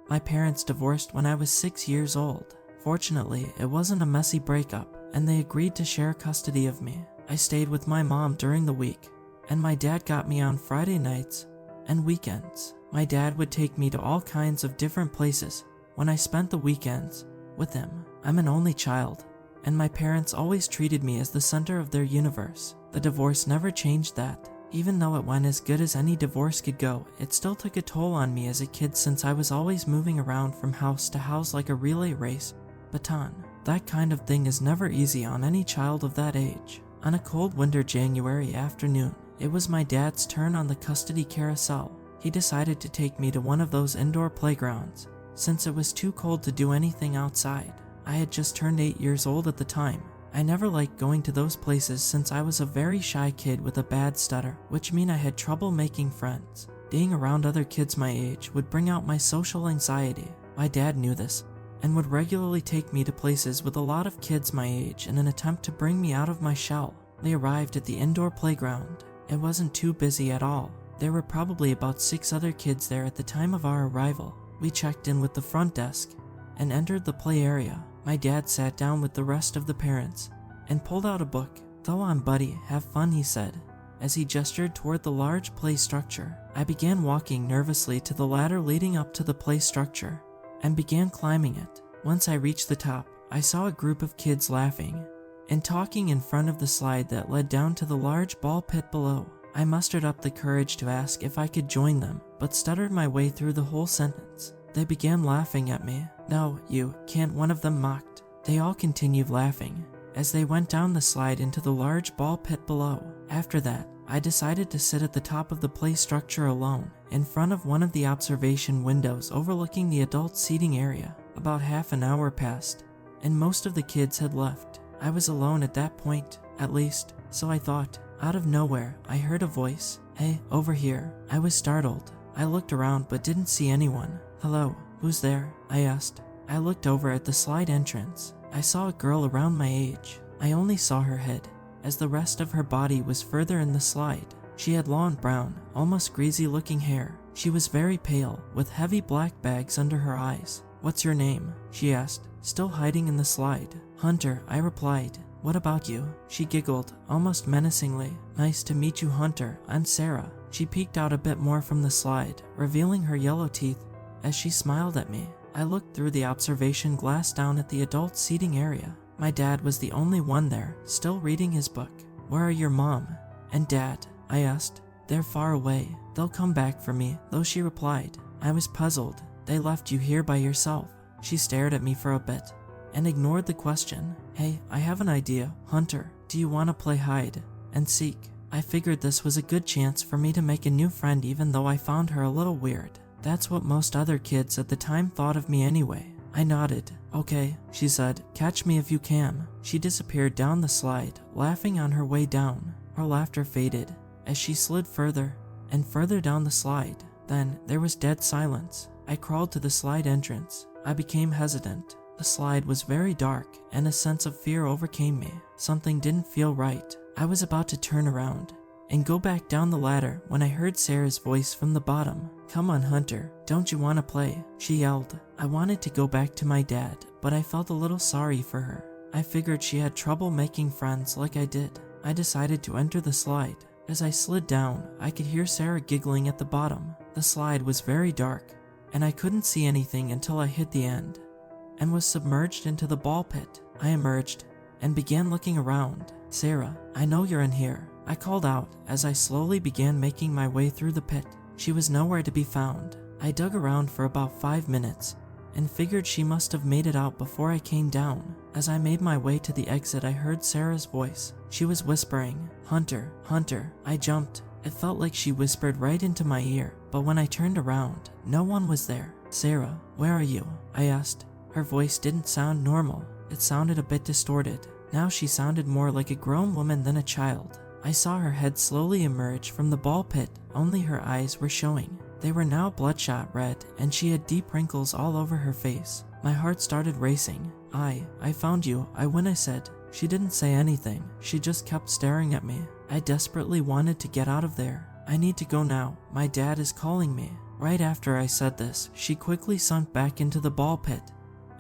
My parents divorced when I was 6 years old. Fortunately, it wasn't a messy breakup, and they agreed to share custody of me. I stayed with my mom during the week, and my dad got me on Friday nights and weekends. My dad would take me to all kinds of different places when I spent the weekends with him. I'm an only child, and my parents always treated me as the center of their universe. The divorce never changed that. Even though it went as good as any divorce could go, it still took a toll on me as a kid since I was always moving around from house to house like a relay race baton. That kind of thing is never easy on any child of that age. On a cold winter January afternoon, it was my dad's turn on the custody carousel. He decided to take me to one of those indoor playgrounds, since it was too cold to do anything outside. I had just turned 8 years old at the time. I never liked going to those places since I was a very shy kid with a bad stutter, which meant I had trouble making friends. Being around other kids my age would bring out my social anxiety. My dad knew this, and would regularly take me to places with a lot of kids my age in an attempt to bring me out of my shell. We arrived at the indoor playground. It wasn't too busy at all. There were probably about 6 other kids there at the time of our arrival. We checked in with the front desk and entered the play area. My dad sat down with the rest of the parents and pulled out a book. "Go on, buddy, have fun," he said, as he gestured toward the large play structure. I began walking nervously to the ladder leading up to the play structure and began climbing it. Once I reached the top, I saw a group of kids laughing and talking in front of the slide that led down to the large ball pit below. I mustered up the courage to ask if I could join them, but stuttered my way through the whole sentence. They began laughing at me. "No, you can't," one of them mocked. They all continued laughing as they went down the slide into the large ball pit below. After that, I decided to sit at the top of the play structure alone, in front of one of the observation windows overlooking the adult seating area. About half an hour passed, and most of the kids had left. I was alone at that point, at least, so I thought. Out of nowhere, I heard a voice. "Hey, over here." I was startled. I looked around but didn't see anyone. "Hello, who's there?" I asked. I looked over at the slide entrance. I saw a girl around my age. I only saw her head, as the rest of her body was further in the slide. She had long brown, almost greasy-looking hair. She was very pale, with heavy black bags under her eyes. "What's your name?" she asked, still hiding in the slide. "Hunter," I replied. "What about you?" She giggled, almost menacingly. "Nice to meet you, Hunter. I'm Sarah." She peeked out a bit more from the slide, revealing her yellow teeth as she smiled at me. I looked through the observation glass down at the adult seating area. My dad was the only one there, still reading his book. "Where are your mom and dad?" I asked. "They're far away. They'll come back for me, though," she replied. I was puzzled. "They left you here by yourself?" She stared at me for a bit and ignored the question. "Hey, I have an idea, Hunter. Do you want to play hide and seek?" I figured this was a good chance for me to make a new friend, even though I found her a little weird. That's what most other kids at the time thought of me anyway. I nodded. "Okay," she said. "Catch me if you can." She disappeared down the slide, laughing on her way down. Her laughter faded as she slid further and further down the slide. Then there was dead silence. I crawled to the slide entrance. I became hesitant. The slide was very dark, and a sense of fear overcame me. Something didn't feel right. I was about to turn around and go back down the ladder when I heard Sarah's voice from the bottom. "Come on, Hunter. Don't you want to play?" she yelled. I wanted to go back to my dad, but I felt a little sorry for her. I figured she had trouble making friends like I did. I decided to enter the slide. As I slid down, I could hear Sarah giggling at the bottom. The slide was very dark, and I couldn't see anything until I hit the end and was submerged into the ball pit. I emerged and began looking around. "Sarah, I know you're in here," I called out as I slowly began making my way through the pit. She was nowhere to be found. I dug around for about 5 minutes and figured she must have made it out before I came down. As I made my way to the exit, I heard Sarah's voice. She was whispering, "Hunter, Hunter." I jumped. It felt like she whispered right into my ear, but when I turned around, no one was there. "Sarah, where are you?" I asked. Her voice didn't sound normal. It sounded a bit distorted. Now she sounded more like a grown woman than a child. I saw her head slowly emerge from the ball pit. Only her eyes were showing. They were now bloodshot red, and she had deep wrinkles all over her face. My heart started racing. I found you," I said. She didn't say anything. She just kept staring at me. I desperately wanted to get out of there. "I need to go now. My dad is calling me." Right after I said this, she quickly sunk back into the ball pit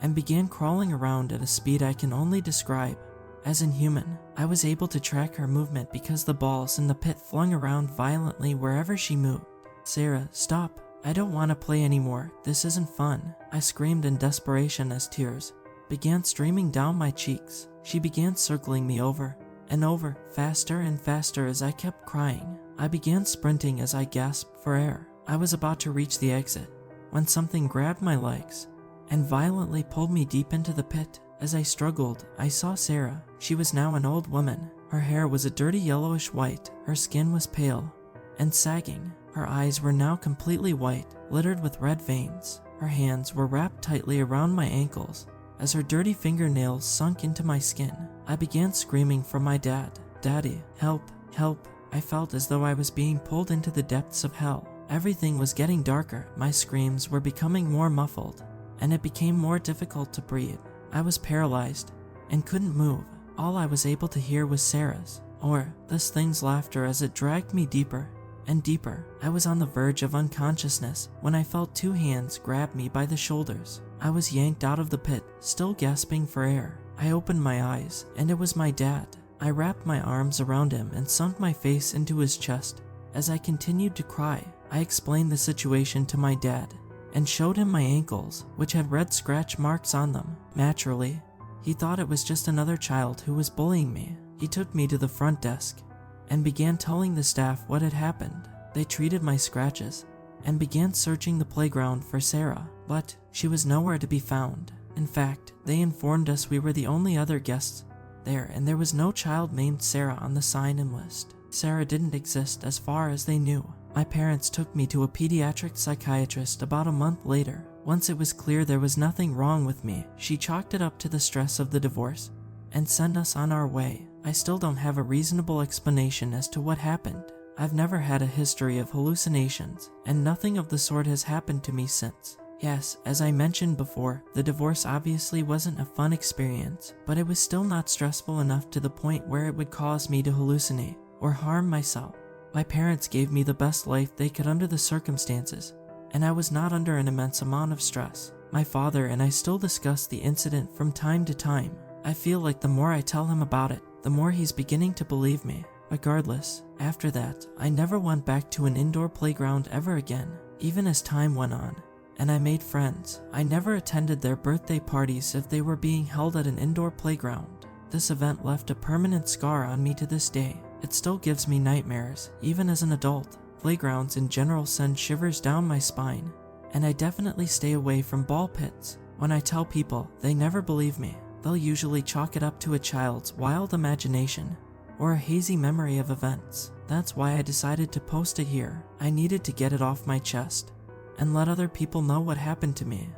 and began crawling around at a speed I can only describe as inhuman. I was able to track her movement because the balls in the pit flung around violently wherever she moved. "Sarah, stop. I don't want to play anymore. This isn't fun," I screamed in desperation as tears began streaming down my cheeks. She began circling me over and over, faster and faster as I kept crying. I began sprinting as I gasped for air. I was about to reach the exit when something grabbed my legs and violently pulled me deep into the pit. As I struggled, I saw Sarah. She was now an old woman. Her hair was a dirty yellowish white. Her skin was pale and sagging. Her eyes were now completely white, littered with red veins. Her hands were wrapped tightly around my ankles as her dirty fingernails sunk into my skin. I began screaming for my dad. "Daddy, help, help." I felt as though I was being pulled into the depths of hell. Everything was getting darker. My screams were becoming more muffled, and it became more difficult to breathe. I was paralyzed and couldn't move. All I was able to hear was Sarah's, or this thing's laughter as it dragged me deeper and deeper. I was on the verge of unconsciousness when I felt two hands grab me by the shoulders. I was yanked out of the pit, still gasping for air. I opened my eyes, and it was my dad. I wrapped my arms around him and sunk my face into his chest. As I continued to cry, I explained the situation to my dad and showed him my ankles, which had red scratch marks on them. Naturally, he thought it was just another child who was bullying me. He took me to the front desk and began telling the staff what had happened. They treated my scratches and began searching the playground for Sarah, but she was nowhere to be found. In fact, they informed us we were the only other guests there, and there was no child named Sarah on the sign-in list. Sarah didn't exist as far as they knew. My parents took me to a pediatric psychiatrist about a month later. Once it was clear there was nothing wrong with me, she chalked it up to the stress of the divorce and sent us on our way. I still don't have a reasonable explanation as to what happened. I've never had a history of hallucinations, and nothing of the sort has happened to me since. Yes, as I mentioned before, the divorce obviously wasn't a fun experience, but it was still not stressful enough to the point where it would cause me to hallucinate or harm myself. My parents gave me the best life they could under the circumstances, and I was not under an immense amount of stress. My father and I still discuss the incident from time to time. I feel like the more I tell him about it, the more he's beginning to believe me. Regardless, after that, I never went back to an indoor playground ever again. Even as time went on, and I made friends, I never attended their birthday parties if they were being held at an indoor playground. This event left a permanent scar on me to this day. It still gives me nightmares, even as an adult. Playgrounds in general send shivers down my spine, and I definitely stay away from ball pits. When I tell people, they never believe me. They'll usually chalk it up to a child's wild imagination or a hazy memory of events. That's why I decided to post it here. I needed to get it off my chest and let other people know what happened to me.